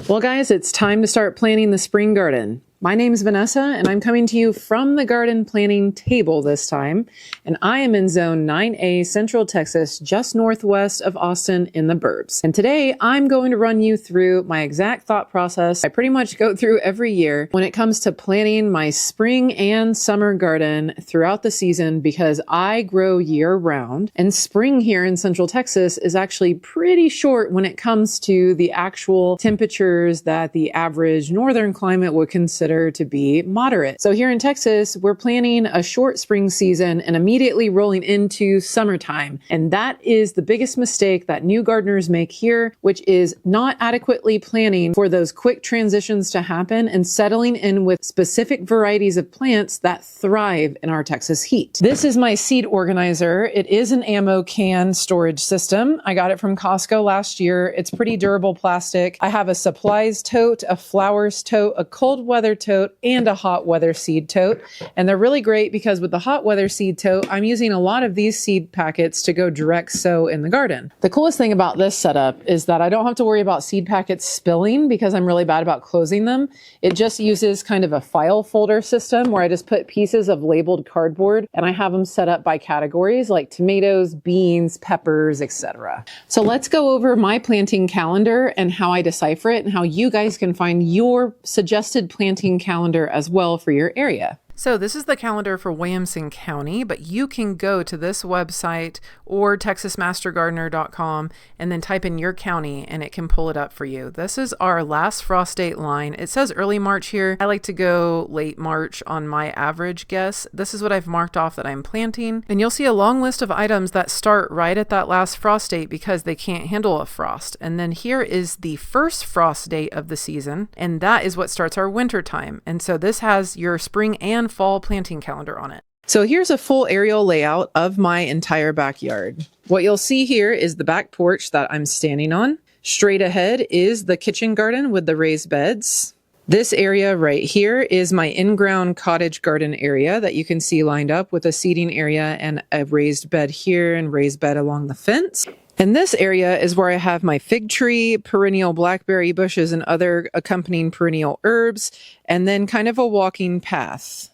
Well guys, it's time to start planning the spring garden. My name is Vanessa and I'm coming to you from the garden planning table this time. And I am in zone 9A, Central Texas, just northwest of Austin in the burbs. And today I'm going to run you through my exact thought process I pretty much go through every year when it comes to planning my spring and summer garden throughout the season, because I grow year round and spring here in Central Texas is actually pretty short when it comes to the actual temperatures that the average northern climate would consider to be moderate. So here in Texas, we're planning a short spring season and immediately rolling into summertime. And that is the biggest mistake that new gardeners make here, which is not adequately planning for those quick transitions to happen and settling in with specific varieties of plants that thrive in our Texas heat. This is my seed organizer. It is an ammo can storage system. I got it from Costco last year. It's pretty durable plastic. I have a supplies tote, a flowers tote, a cold weather tote, and a hot weather seed tote. And they're really great because with the hot weather seed tote, I'm using a lot of these seed packets to go direct sow in the garden. The coolest thing about this setup is that I don't have to worry about seed packets spilling because I'm really bad about closing them. It just uses kind of a file folder system where I just put pieces of labeled cardboard and I have them set up by categories like tomatoes, beans, peppers, etc. So let's go over my planting calendar and how I decipher it and how you guys can find your suggested planting calendar as well for your area. So this is the calendar for Williamson County, but you can go to this website or texasgardener.com and then type in your county and it can pull it up for you. This is our last frost date line. It says early March here. I like to go late March on my average guess. This is what I've marked off that I'm planting. And you'll see a long list of items that start right at that last frost date because they can't handle a frost. And then here is the first frost date of the season, and that is what starts our winter time. And so this has your spring and fall planting calendar on it. So here's a full aerial layout of my entire backyard. What you'll see here is the back porch that I'm standing on. Straight ahead is the kitchen garden with the raised beds. This area right here is my in-ground cottage garden area that you can see lined up with a seating area and a raised bed here and raised bed along the fence. And this area is where I have my fig tree, perennial blackberry bushes, and other accompanying perennial herbs, and then kind of a walking path.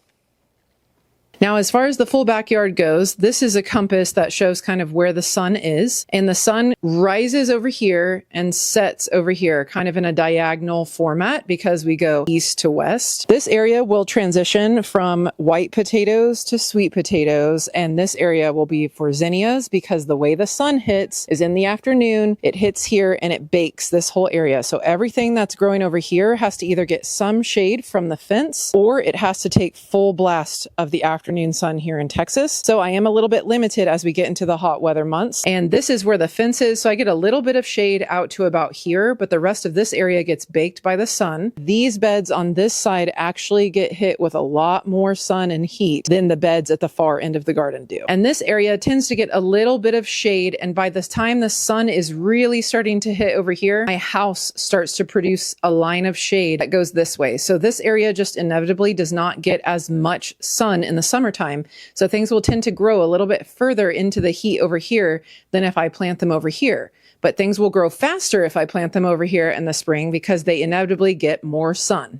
Now, as far as the full backyard goes, this is a compass that shows kind of where the sun is, and the sun rises over here and sets over here, kind of in a diagonal format because we go east to west. This area will transition from white potatoes to sweet potatoes, and this area will be for zinnias because the way the sun hits is in the afternoon. It hits here and it bakes this whole area. So everything that's growing over here has to either get some shade from the fence or it has to take full blast of the afternoon sun here in Texas. So I am a little bit limited as we get into the hot weather months. And this is where the fence is. So I get a little bit of shade out to about here, but the rest of this area gets baked by the sun. These beds on this side actually get hit with a lot more sun and heat than the beds at the far end of the garden do. And this area tends to get a little bit of shade. And by the time the sun is really starting to hit over here, my house starts to produce a line of shade that goes this way. So this area just inevitably does not get as much sun in the summertime. So things will tend to grow a little bit further into the heat over here than if I plant them over here. But things will grow faster if I plant them over here in the spring because they inevitably get more sun.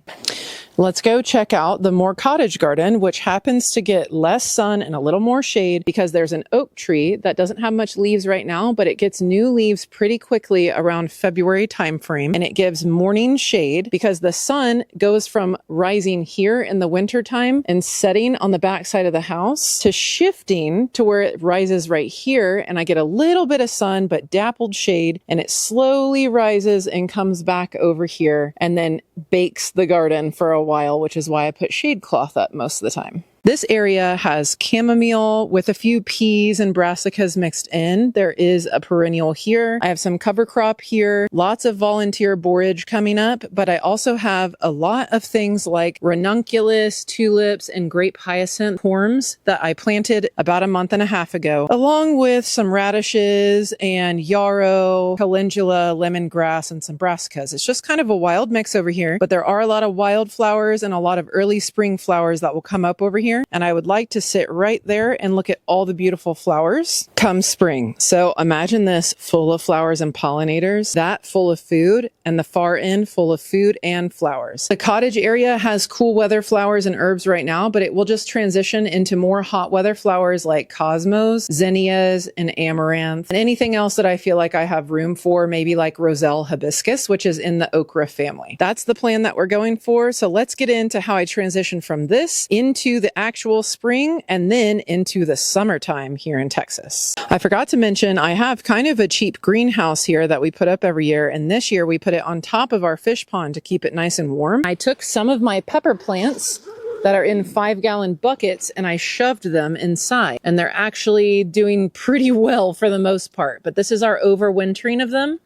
Let's go check out the more cottage garden, which happens to get less sun and a little more shade because there's an oak tree that doesn't have much leaves right now, but it gets new leaves pretty quickly around February timeframe. And it gives morning shade because the sun goes from rising here in the winter time and setting on the back side of the house to shifting to where it rises right here. And I get a little bit of sun, but dappled shade, and it slowly rises and comes back over here and then bakes the garden for a while, which is why I put shade cloth up most of the time. This area has chamomile with a few peas and brassicas mixed in. There is a perennial here. I have some cover crop here, lots of volunteer borage coming up, but I also have a lot of things like ranunculus, tulips, and grape hyacinth corms that I planted about a month and a half ago, along with some radishes and yarrow, calendula, lemongrass, and some brassicas. It's just kind of a wild mix over here, but there are a lot of wildflowers and a lot of early spring flowers that will come up over here. here, and I would like to sit right there and look at all the beautiful flowers come spring. So imagine this full of flowers and pollinators, that full of food, and the far end full of food and flowers. The cottage area has cool weather flowers and herbs right now, but it will just transition into more hot weather flowers like cosmos, zinnias, and amaranth, and anything else that I feel like I have room for, maybe like roselle hibiscus, which is in the okra family. That's the plan that we're going for. So let's get into how I transition from this into the actual spring and then into the summertime here in Texas. I forgot to mention I have kind of a cheap greenhouse here that we put up every year, and this year we put it on top of our fish pond to keep it nice and warm. I took some of my pepper plants that are in 5-gallon buckets and I shoved them inside, and they're actually doing pretty well for the most part. But this is our overwintering of them,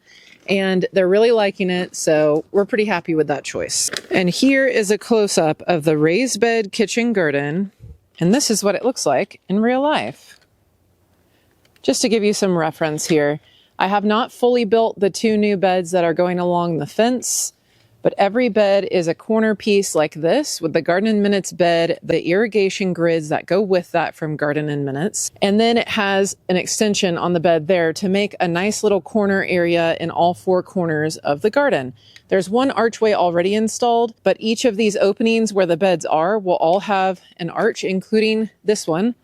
and they're really liking it, so we're pretty happy with that choice. And here is a close-up of the raised bed kitchen garden, and this is what it looks like in real life. Just to give you some reference here, I have not fully built the 2 new beds that are going along the fence, but every bed is a corner piece like this with the Garden in Minutes bed, the irrigation grids that go with that from Garden in Minutes. And then it has an extension on the bed there to make a nice little corner area in all 4 corners of the garden. There's one archway already installed, but each of these openings where the beds are will all have an arch, including this one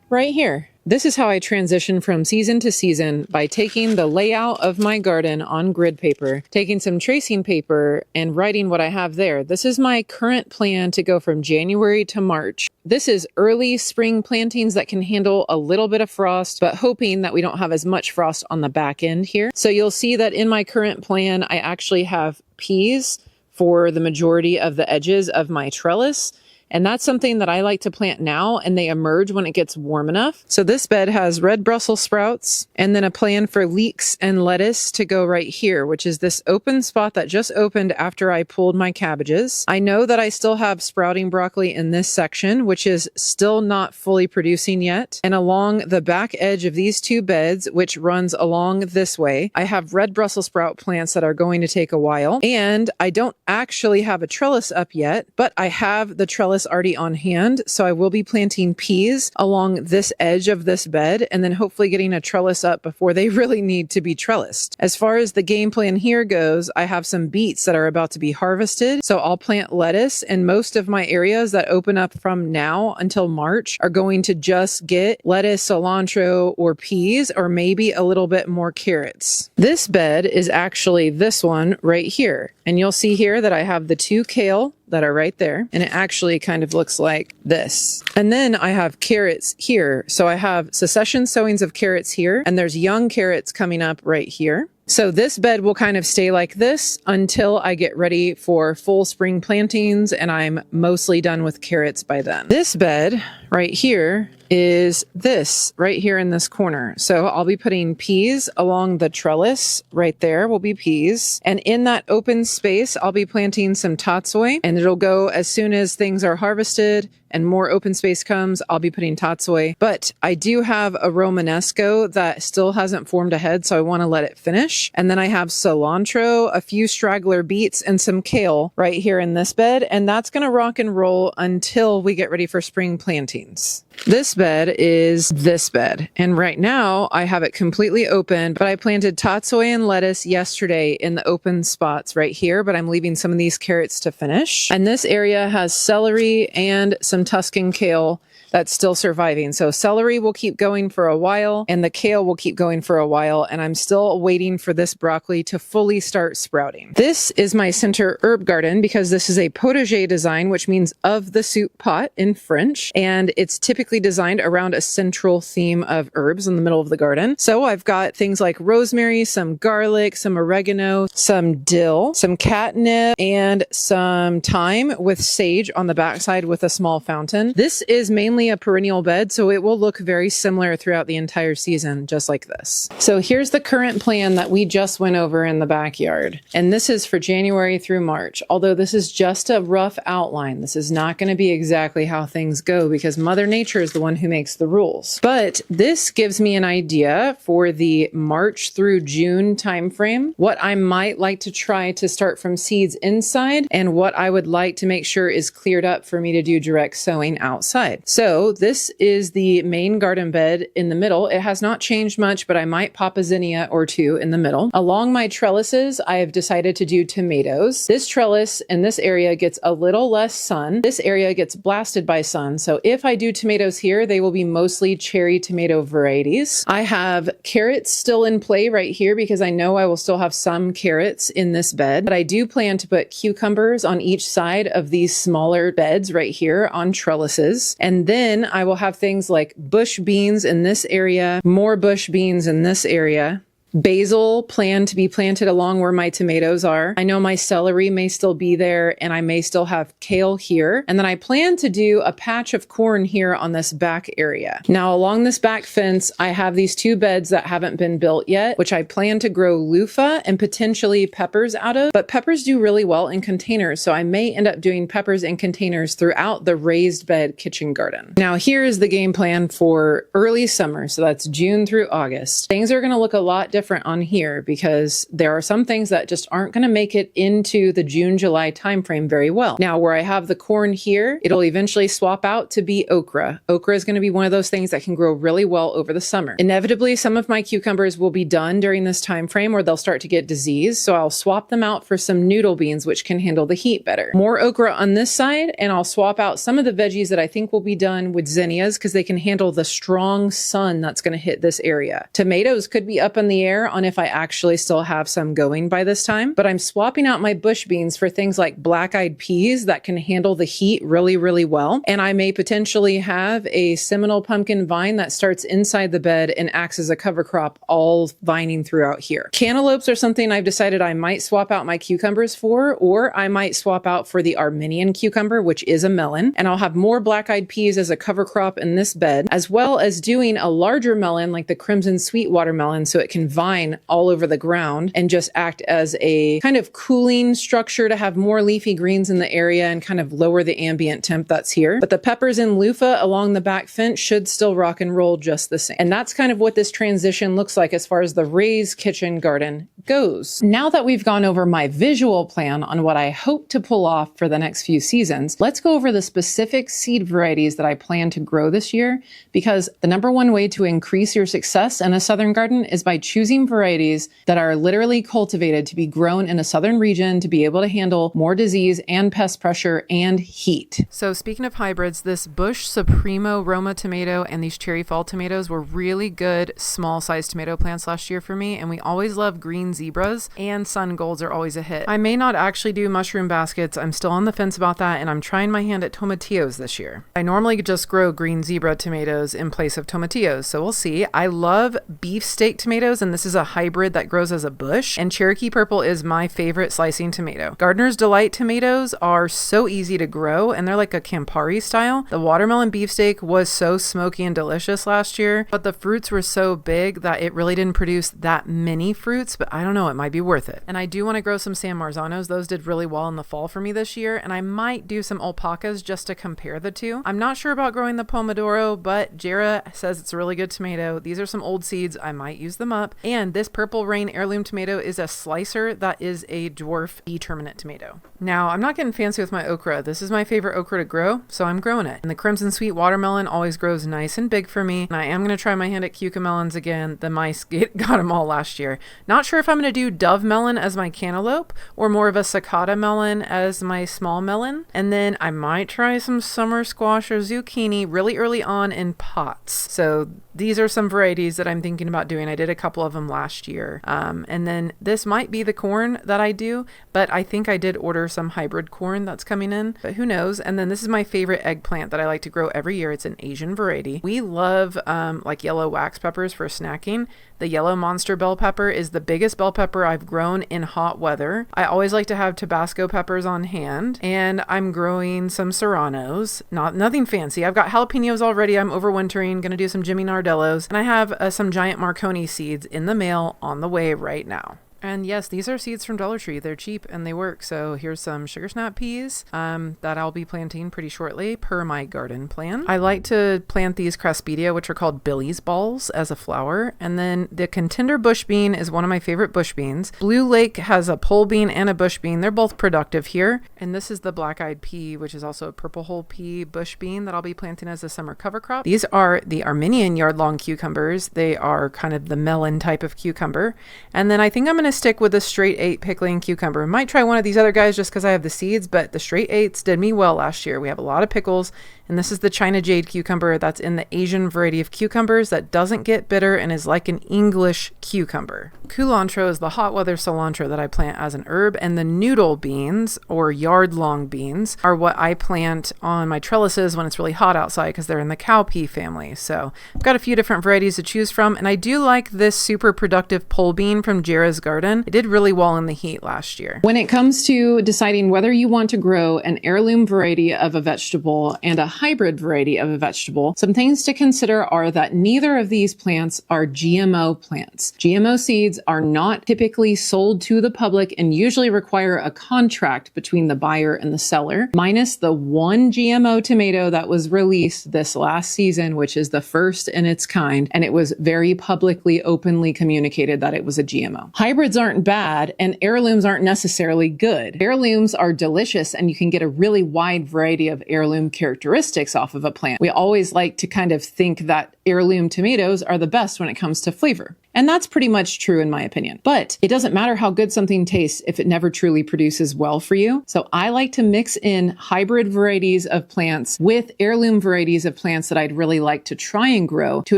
right here. This is how I transition from season to season, by taking the layout of my garden on grid paper, taking some tracing paper, and writing what I have there. This is my current plan to go from January to March. This is early spring plantings that can handle a little bit of frost, but hoping that we don't have as much frost on the back end here. So you'll see that in my current plan, I actually have peas for the majority of the edges of my trellis. And that's something that I like to plant now, and they emerge when it gets warm enough. So this bed has red Brussels sprouts, and then a plan for leeks and lettuce to go right here, which is this open spot that just opened after I pulled my cabbages. I know that I still have sprouting broccoli in this section, which is still not fully producing yet. And along the back edge of these 2 beds, which runs along this way, I have red Brussels sprout plants that are going to take a while. And I don't actually have a trellis up yet, but I have the trellis already on hand, so I will be planting peas along this edge of this bed, and then hopefully getting a trellis up before they really need to be trellised. As far as the game plan here goes, I have some beets that are about to be harvested, so I'll plant lettuce, and most of my areas that open up from now until March are going to just get lettuce, cilantro, or peas, or maybe a little bit more carrots. This bed is actually this one right here, and you'll see here that I have the 2 kale that are right there, and it actually kind of looks like this. And then I have carrots here. So I have succession sowings of carrots here, and there's young carrots coming up right here. So this bed will kind of stay like this until I get ready for full spring plantings, and I'm mostly done with carrots by then. This bed right here is this right here in this corner. So I'll be putting peas along the trellis. Right there will be peas. And in that open space, I'll be planting some tatsoi, and it'll go as soon as things are harvested and more open space comes, I'll be putting tatsoi. But I do have a Romanesco that still hasn't formed a head, so I want to let it finish. And then I have cilantro, a few straggler beets, and some kale right here in this bed. And that's going to rock and roll until we get ready for spring plantings. This bed is this bed, and right now I have it completely open, but I planted tatsoi and lettuce yesterday in the open spots right here, but I'm leaving some of these carrots to finish. And this area has celery and some Tuscan kale that's still surviving. So celery will keep going for a while, and the kale will keep going for a while, and I'm still waiting for this broccoli to fully start sprouting. This is my center herb garden because this is a potager design, which means of the soup pot in French, and it's typically designed around a central theme of herbs in the middle of the garden. So I've got things like rosemary, some garlic, some oregano, some dill, some catnip, and some thyme with sage on the backside with a small fountain. This is mainly mainly a perennial bed, so it will look very similar throughout the entire season, just like this. So here's the current plan that we just went over in the backyard. And this is for January through March. Although this is just a rough outline, this is not going to be exactly how things go because Mother Nature is the one who makes the rules. But this gives me an idea for the March through June timeframe, what I might like to try to start from seeds inside and what I would like to make sure is cleared up for me to do direct sowing outside. So this is the main garden bed in the middle. It has not changed much, but I might pop a zinnia or two in the middle. Along my trellises, I have decided to do tomatoes. This trellis in this area gets a little less sun. This area gets blasted by sun. So if I do tomatoes here, they will be mostly cherry tomato varieties. I have carrots still in play right here because I know I will still have some carrots in this bed, but I do plan to put cucumbers on each side of these smaller beds right here on trellises. And then I will have things like bush beans in this area, more bush beans in this area. Basil planned to be planted along where my tomatoes are. I know my celery may still be there and I may still have kale here. And then I plan to do a patch of corn here on this back area. Now along this back fence, I have these two beds that haven't been built yet, which I plan to grow loofah and potentially peppers out of, but peppers do really well in containers. So I may end up doing peppers in containers throughout the raised bed kitchen garden. Now here is the game plan for early summer. So that's June through August. Things are going to look a lot different on here because there are some things that just aren't going to make it into the June-July timeframe very well. Now, where I have the corn here, it'll eventually swap out to be okra. Okra is going to be one of those things that can grow really well over the summer. Inevitably, some of my cucumbers will be done during this time frame or they'll start to get disease, so I'll swap them out for some noodle beans, which can handle the heat better. More okra on this side, and I'll swap out some of the veggies that I think will be done with zinnias because they can handle the strong sun that's going to hit this area. Tomatoes could be up in the air on if I actually still have some going by this time, but I'm swapping out my bush beans for things like black-eyed peas that can handle the heat really, really well. And I may potentially have a Seminole pumpkin vine that starts inside the bed and acts as a cover crop, all vining throughout here. Cantaloupes are something I've decided I might swap out my cucumbers for, or I might swap out for the Armenian cucumber, which is a melon. And I'll have more black-eyed peas as a cover crop in this bed, as well as doing a larger melon like the crimson sweet watermelon so it can vine all over the ground and just act as a kind of cooling structure to have more leafy greens in the area and kind of lower the ambient temp that's here. But the peppers and loofah along the back fence should still rock and roll just the same. And that's kind of what this transition looks like as far as the raised kitchen garden goes. Now that we've gone over my visual plan on what I hope to pull off for the next few seasons, let's go over the specific seed varieties that I plan to grow this year, because the number one way to increase your success in a southern garden is by choosing varieties that are literally cultivated to be grown in a southern region to be able to handle more disease and pest pressure and heat. So speaking of hybrids, this Bush Supremo Roma tomato and these cherry fall tomatoes were really good small sized tomato plants last year for me, and we always love green zebras, and sun golds are always a hit. I may not actually do mushroom baskets. I'm still on the fence about that, and I'm trying my hand at tomatillos this year. I normally just grow green zebra tomatoes in place of tomatillos, so we'll see. I love beefsteak tomatoes, and this is a hybrid that grows as a bush, and Cherokee Purple is my favorite slicing tomato. Gardener's Delight tomatoes are so easy to grow, and they're like a Campari style. The watermelon beefsteak was so smoky and delicious last year, but the fruits were so big that it really didn't produce that many fruits, but I don't know, it might be worth it. And I do want to grow some San Marzanos. Those did really well in the fall for me this year, and I might do some alpacas just to compare the two. I'm not sure about growing the Pomodoro, but Jara says it's a really good tomato. These are some old seeds. I might use them up. And this Purple Rain heirloom tomato is a slicer that is a dwarf Determinate tomato. Now, I'm not getting fancy with my okra. This is my favorite okra to grow, so I'm growing it. And the crimson sweet watermelon always grows nice and big for me. And I am going to try my hand at cucamelons again. The mice got them all last year. Not sure if I'm going to do dove melon as my cantaloupe or more of a cicada melon as my small melon. And then I might try some summer squash or zucchini really early on in pots. So these are some varieties that I'm thinking about doing. I did a couple of them last year. And then this might be the corn that I do, but I think I did order some hybrid corn that's coming in, but who knows? And then this is my favorite eggplant that I like to grow every year. It's an Asian variety. We love like yellow wax peppers for snacking. The yellow monster bell pepper is the biggest bell pepper I've grown in hot weather. I always like to have Tabasco peppers on hand, and I'm growing some serranos. Nothing fancy. I've got jalapenos already. I'm overwintering, gonna do some Jimmy Nardellos, and I have some giant Marconi seeds in the mail on the way right now. And yes, these are seeds from Dollar Tree. They're cheap and they work. So here's some sugar snap peas that I'll be planting pretty shortly per my garden plan. I like to plant these craspedia, which are called Billy's balls, as a flower. And then the contender bush bean is one of my favorite bush beans. Blue Lake has a pole bean and a bush bean. They're both productive here. And this is the black-eyed pea, which is also a purple hull pea bush bean that I'll be planting as a summer cover crop. These are the Armenian yard-long cucumbers. They are kind of the melon type of cucumber. And then I think I'm going to stick with the straight 8 pickling cucumber. I might try one of these other guys just because I have the seeds, but the straight 8s did me well last year. We have a lot of pickles, and this is the China Jade cucumber that's in the Asian variety of cucumbers that doesn't get bitter and is like an English cucumber. Culantro is the hot weather cilantro that I plant as an herb, and the noodle beans or yard long beans are what I plant on my trellises when it's really hot outside because they're in the cowpea family. So I've got a few different varieties to choose from, and I do like this super productive pole bean from Jera's Garden. It did really well in the heat last year. When it comes to deciding whether you want to grow an heirloom variety of a vegetable and a hybrid variety of a vegetable, some things to consider are that neither of these plants are GMO plants. GMO seeds are not typically sold to the public and usually require a contract between the buyer and the seller, minus the one GMO tomato that was released this last season, which is the first in its kind, and it was very publicly, openly communicated that it was a GMO. Hybrids aren't bad, and heirlooms aren't necessarily good. Heirlooms are delicious, and you can get a really wide variety of heirloom characteristics off of a plant. We always like to kind of think that heirloom tomatoes are the best when it comes to flavor. And that's pretty much true in my opinion. But it doesn't matter how good something tastes if it never truly produces well for you. So I like to mix in hybrid varieties of plants with heirloom varieties of plants that I'd really like to try and grow to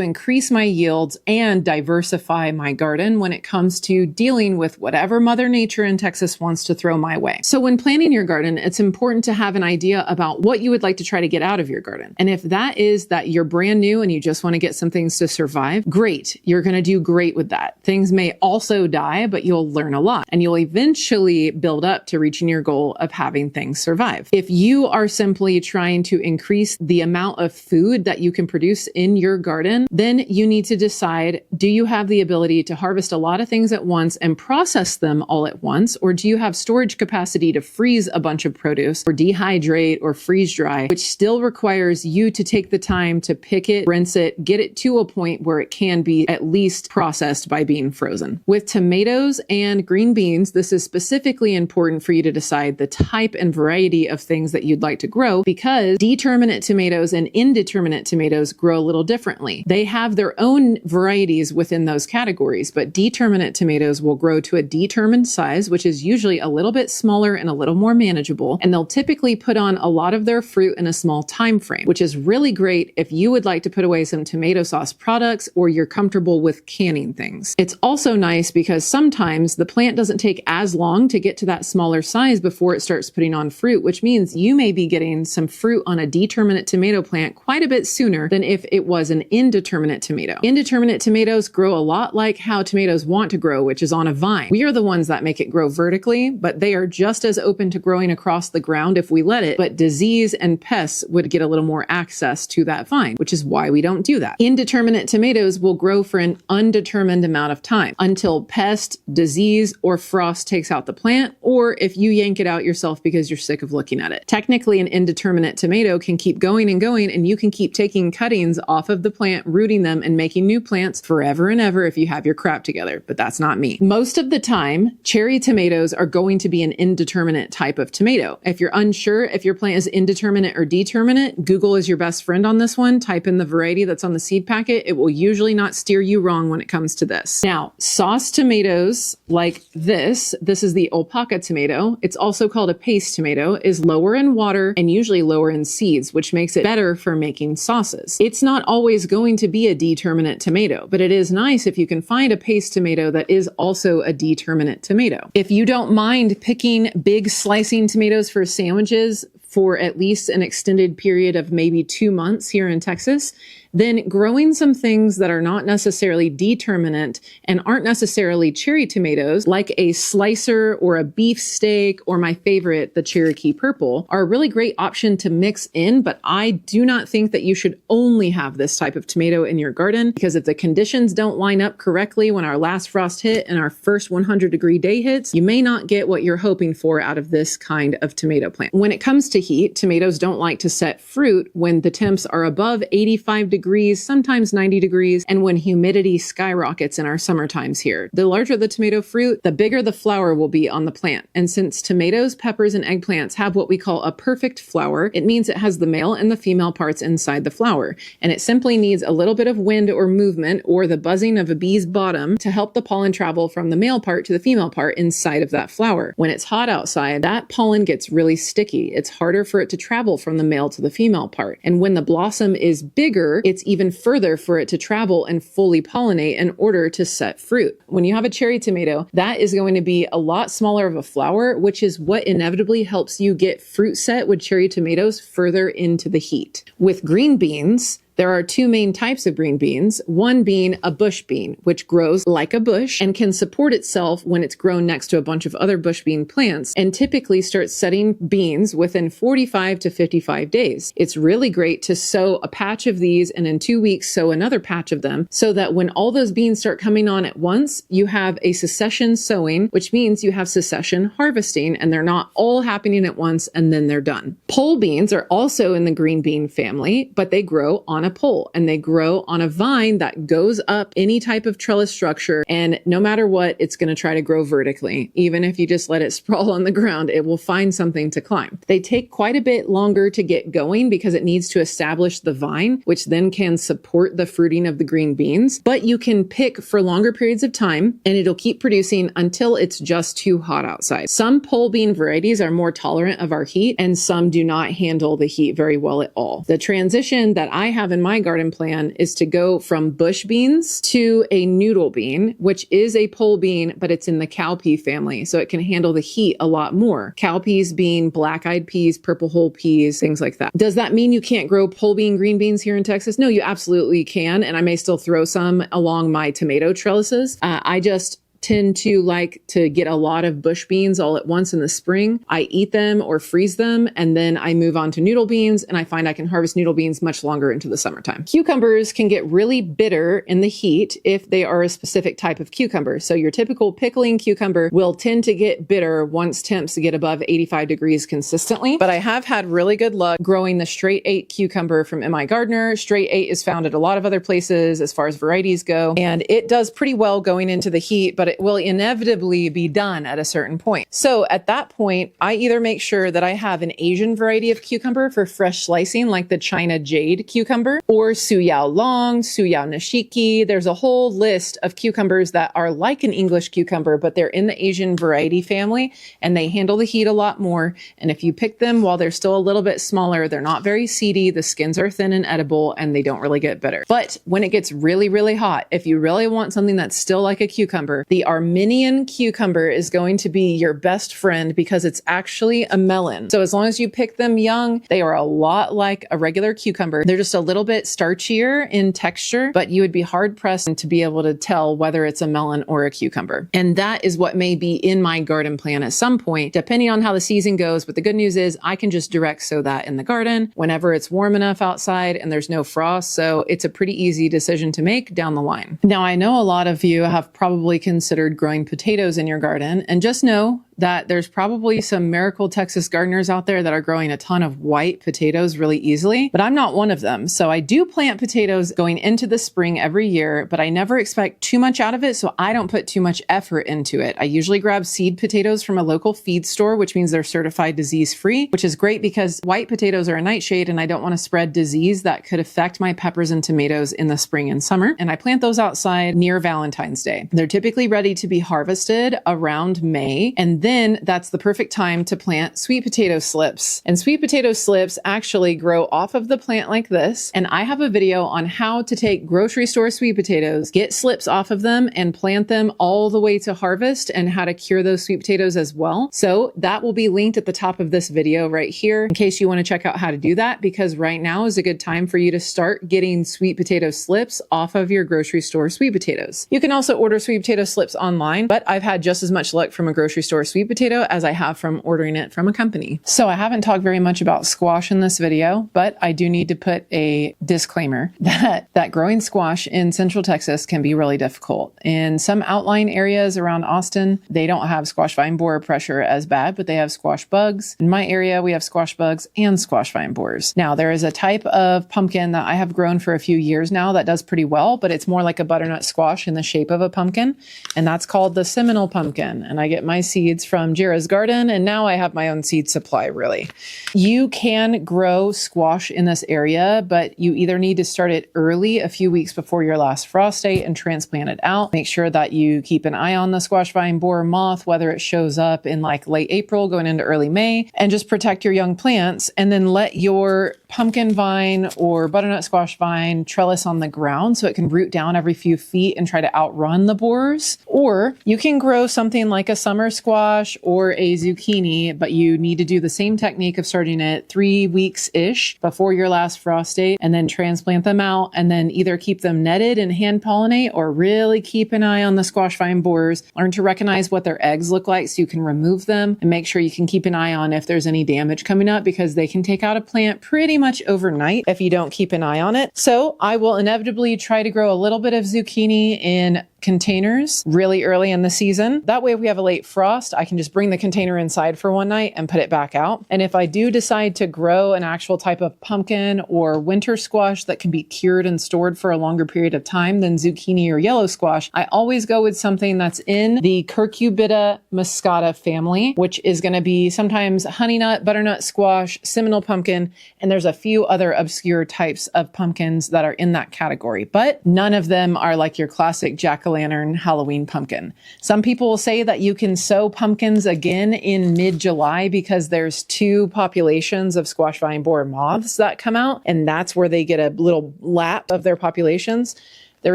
increase my yields and diversify my garden when it comes to dealing with whatever Mother Nature in Texas wants to throw my way. So when planning your garden, it's important to have an idea about what you would like to try to get out of your garden. And if that is that you're brand new and you just want to get some things to survive, great. You're going to do great with that. Things may also die, but you'll learn a lot and you'll eventually build up to reaching your goal of having things survive. If you are simply trying to increase the amount of food that you can produce in your garden, then you need to decide, do you have the ability to harvest a lot of things at once and process them all at once? Or do you have storage capacity to freeze a bunch of produce or dehydrate or freeze dry, which still requires you to take the time to pick it, rinse it, get it to a point where it can be at least processed by being frozen. With tomatoes and green beans, this is specifically important for you to decide the type and variety of things that you'd like to grow because determinate tomatoes and indeterminate tomatoes grow a little differently. They have their own varieties within those categories, but determinate tomatoes will grow to a determined size, which is usually a little bit smaller and a little more manageable, and they'll typically put on a lot of their fruit in a small time frame, which is really great if you would like to put away some tomato sauce products or you're comfortable with canning things. It's also nice because sometimes the plant doesn't take as long to get to that smaller size before it starts putting on fruit, which means you may be getting some fruit on a determinate tomato plant quite a bit sooner than if it was an indeterminate tomato. Indeterminate tomatoes grow a lot like how tomatoes want to grow, which is on a vine. We are the ones that make it grow vertically, but they are just as open to growing across the ground if we let it, but disease and pests would get a little more access to that vine, which is why we don't do that. Indeterminate tomatoes will grow for an undetermined amount of time until pest, disease, or frost takes out the plant, or if you yank it out yourself because you're sick of looking at it. Technically, an indeterminate tomato can keep going and going, and you can keep taking cuttings off of the plant, rooting them, and making new plants forever and ever if you have your crap together, but that's not me. Most of the time, cherry tomatoes are going to be an indeterminate type of tomato. If you're unsure if your plant is indeterminate or determinate, Google is your best friend on this one. Type in the variety that's on the seed packet. It will usually not steer you wrong when it comes comes to this. Now, sauce tomatoes like this is the alpaca tomato. It's also called a paste tomato, is lower in water and usually lower in seeds, which makes it better for making sauces. It's not always going to be a determinate tomato, but it is nice if you can find a paste tomato that is also a determinate tomato. If you don't mind picking big slicing tomatoes for sandwiches for at least an extended period of maybe 2 months here in Texas, then growing some things that are not necessarily determinate and aren't necessarily cherry tomatoes, like a slicer or a beef steak, or my favorite, the Cherokee purple, are a really great option to mix in. But I do not think that you should only have this type of tomato in your garden, because if the conditions don't line up correctly when our last frost hit and our first 100-degree day hits, you may not get what you're hoping for out of this kind of tomato plant. When it comes to heat, tomatoes don't like to set fruit when the temps are above 85 degrees, sometimes 90 degrees, and when humidity skyrockets in our summer times here. The larger the tomato fruit, the bigger the flower will be on the plant. And since tomatoes, peppers, and eggplants have what we call a perfect flower, it means it has the male and the female parts inside the flower. And it simply needs a little bit of wind or movement or the buzzing of a bee's bottom to help the pollen travel from the male part to the female part inside of that flower. When it's hot outside, that pollen gets really sticky. It's harder for it to travel from the male to the female part. And when the blossom is bigger, it's even further for it to travel and fully pollinate in order to set fruit. When you have a cherry tomato, that is going to be a lot smaller of a flower, which is what inevitably helps you get fruit set with cherry tomatoes further into the heat. With green beans, there are two main types of green beans, one being a bush bean, which grows like a bush and can support itself when it's grown next to a bunch of other bush bean plants, and typically starts setting beans within 45 to 55 days. It's really great to sow a patch of these and in 2 weeks sow another patch of them, so that when all those beans start coming on at once, you have a succession sowing, which means you have succession harvesting, and they're not all happening at once and then they're done. Pole beans are also in the green bean family, but they grow on a pole and they grow on a vine that goes up any type of trellis structure, and no matter what, it's going to try to grow vertically. Even if you just let it sprawl on the ground, it will find something to climb. They take quite a bit longer to get going because it needs to establish the vine, which then can support the fruiting of the green beans, but you can pick for longer periods of time and it'll keep producing until it's just too hot outside. Some pole bean varieties are more tolerant of our heat and some do not handle the heat very well at all. The transition that I have in my garden plan is to go from bush beans to a noodle bean, which is a pole bean, but it's in the cowpea family, so it can handle the heat a lot more. Cowpeas being black-eyed peas, purple whole peas, things like that. Does that mean you can't grow pole bean green beans here in Texas? No, you absolutely can, and I may still throw some along my tomato trellises. I just tend to like to get a lot of bush beans all at once in the spring. I eat them or freeze them, and then I move on to noodle beans, and I find I can harvest noodle beans much longer into the summertime. Cucumbers can get really bitter in the heat if they are a specific type of cucumber. So your typical pickling cucumber will tend to get bitter once temps get above 85 degrees consistently. But I have had really good luck growing the straight 8 cucumber from M.I. Gardener. Straight 8 is found at a lot of other places as far as varieties go, and it does pretty well going into the heat, but it will inevitably be done at a certain point. So at that point, I either make sure that I have an Asian variety of cucumber for fresh slicing, like the China Jade cucumber, or Suyao Long, Suyao Nishiki. There's a whole list of cucumbers that are like an English cucumber, but they're in the Asian variety family, and they handle the heat a lot more. And if you pick them while they're still a little bit smaller, they're not very seedy, the skins are thin and edible, and they don't really get bitter. But when it gets really, really hot, if you really want something that's still like a cucumber, the Armenian cucumber is going to be your best friend because it's actually a melon. So as long as you pick them young, they are a lot like a regular cucumber. They're just a little bit starchier in texture, but you would be hard pressed to be able to tell whether it's a melon or a cucumber. And that is what may be in my garden plan at some point, depending on how the season goes. But the good news is I can just direct sow that in the garden whenever it's warm enough outside and there's no frost. So it's a pretty easy decision to make down the line. Now, I know a lot of you have probably considered growing potatoes in your garden, and just know that there's probably some miracle Texas gardeners out there that are growing a ton of white potatoes really easily, but I'm not one of them. So I do plant potatoes going into the spring every year, but I never expect too much out of it, so I don't put too much effort into it. I usually grab seed potatoes from a local feed store, which means they're certified disease-free, which is great because white potatoes are a nightshade and I don't want to spread disease that could affect my peppers and tomatoes in the spring and summer. And I plant those outside near Valentine's Day. They're typically ready to be harvested around May, and then that's the perfect time to plant sweet potato slips. And sweet potato slips actually grow off of the plant like this, and I have a video on how to take grocery store sweet potatoes, get slips off of them, and plant them all the way to harvest, and how to cure those sweet potatoes as well. So that will be linked at the top of this video right here in case you want to check out how to do that, because right now is a good time for you to start getting sweet potato slips off of your grocery store sweet potatoes. You can also order sweet potato slips online, but I've had just as much luck from a grocery store sweet potato as I have from ordering it from a company. So I haven't talked very much about squash in this video, but I do need to put a disclaimer that growing squash in Central Texas can be really difficult. In some outlying areas around Austin, they don't have squash vine borer pressure as bad, but they have squash bugs. In my area, we have squash bugs and squash vine borers. Now, there is a type of pumpkin that I have grown for a few years now that does pretty well, but it's more like a butternut squash in the shape of a pumpkin, and that's called the Seminole pumpkin. And I get my seeds from Jera's Garden, and now I have my own seed supply, really. You can grow squash in this area, but you either need to start it early, a few weeks before your last frost date, and transplant it out. Make sure that you keep an eye on the squash vine borer moth, whether it shows up in like late April going into early May, and just protect your young plants, and then let your pumpkin vine or butternut squash vine trellis on the ground so it can root down every few feet and try to outrun the borers. Or you can grow something like a summer squash or a zucchini, but you need to do the same technique of starting it 3 weeks-ish before your last frost date, and then transplant them out, and then either keep them netted and hand pollinate, or really keep an eye on the squash vine borers. Learn to recognize what their eggs look like so you can remove them, and make sure you can keep an eye on if there's any damage coming up, because they can take out a plant pretty much overnight if you don't keep an eye on it. So I will inevitably try to grow a little bit of zucchini in containers really early in the season. That way, if we have a late frost, I can just bring the container inside for one night and put it back out. And if I do decide to grow an actual type of pumpkin or winter squash that can be cured and stored for a longer period of time than zucchini or yellow squash, I always go with something that's in the Cucurbita muscata family, which is going to be sometimes honey nut, butternut squash, Seminole pumpkin, and there's a few other obscure types of pumpkins that are in that category, but none of them are like your classic jack-o'-lantern Halloween pumpkin. Some people will say that you can sow pumpkins again in mid-July because there's 2 populations of squash vine borer moths that come out, and that's where they get a little lap of their populations. There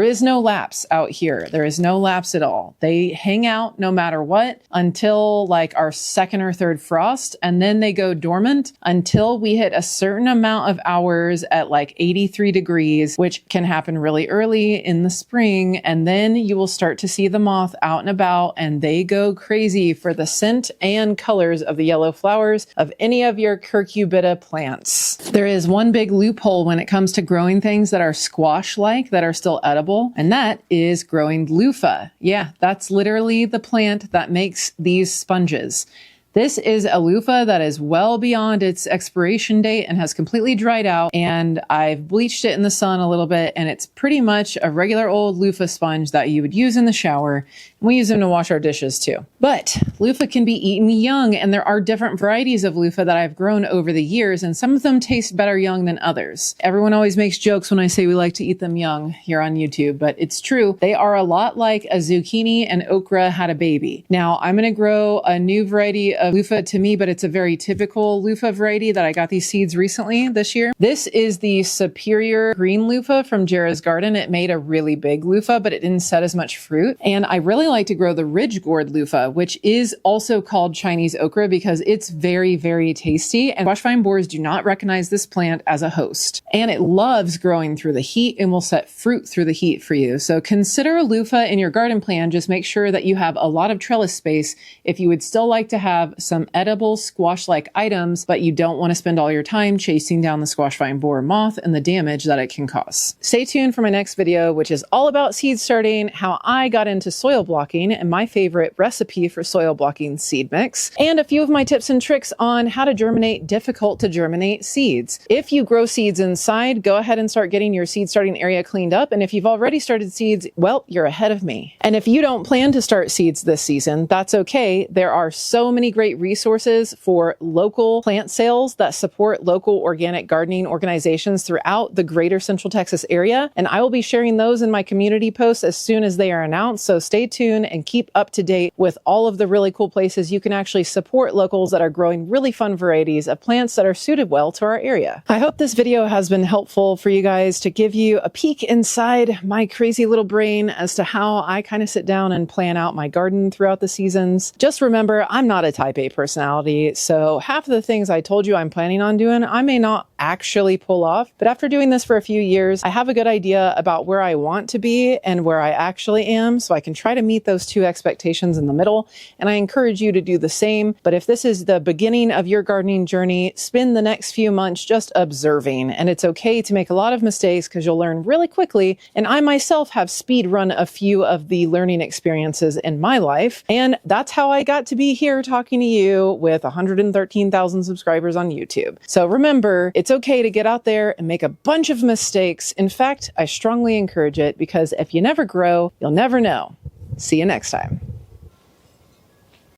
is no lapse out here. There is no lapse at all. They hang out no matter what until like our 2nd or 3rd frost, and then they go dormant until we hit a certain amount of hours at like 83 degrees, which can happen really early in the spring. And then you will start to see the moth out and about, and they go crazy for the scent and colors of the yellow flowers of any of your Cucurbita plants. There is one big loophole when it comes to growing things that are squash-like, that are still edible, and that is growing loofah. Yeah, that's literally the plant that makes these sponges. This is a loofah that is well beyond its expiration date and has completely dried out, and I've bleached it in the sun a little bit, and it's pretty much a regular old loofah sponge that you would use in the shower. And we use them to wash our dishes too. But loofah can be eaten young, and there are different varieties of loofah that I've grown over the years, and some of them taste better young than others. Everyone always makes jokes when I say we like to eat them young here on YouTube, but it's true. They are a lot like a zucchini and okra had a baby. Now, I'm going to grow a new variety of loofah to me, but it's a very typical loofah variety that I got these seeds recently this year. This is the Superior Green Loofah from Jera's Garden. It made a really big loofah, but it didn't set as much fruit. And I really like to grow the Ridge Gourd loofah, which is also called Chinese okra because it's very, very tasty. And squash vine borers do not recognize this plant as a host. And it loves growing through the heat and will set fruit through the heat for you. So consider a loofah in your garden plan. Just make sure that you have a lot of trellis space if you would still like to have have some edible squash-like items, but you don't want to spend all your time chasing down the squash vine borer moth and the damage that it can cause. Stay tuned for my next video, which is all about seed starting, how I got into soil blocking and my favorite recipe for soil blocking seed mix, and a few of my tips and tricks on how to germinate difficult to germinate seeds. If you grow seeds inside, go ahead and start getting your seed starting area cleaned up. And if you've already started seeds, well, you're ahead of me. And if you don't plan to start seeds this season, that's okay. There are so many great resources for local plant sales that support local organic gardening organizations throughout the greater Central Texas area. And I will be sharing those in my community posts as soon as they are announced. So stay tuned and keep up to date with all of the really cool places you can actually support locals that are growing really fun varieties of plants that are suited well to our area. I hope this video has been helpful for you guys to give you a peek inside my crazy little brain as to how I kind of sit down and plan out my garden throughout the seasons. Just remember, I'm not a type A personality, so half of the things I told you I'm planning on doing, I may not actually pull off, but after doing this for a few years, I have a good idea about where I want to be and where I actually am, so I can try to meet those two expectations in the middle, and I encourage you to do the same. But if this is the beginning of your gardening journey, spend the next few months just observing, and it's okay to make a lot of mistakes because you'll learn really quickly, and I myself have speed run a few of the learning experiences in my life, and that's how I got to be here talking to you with 113,000 subscribers on YouTube. So remember, it's okay to get out there and make a bunch of mistakes. In fact, I strongly encourage it because if you never grow, you'll never know. See you next time.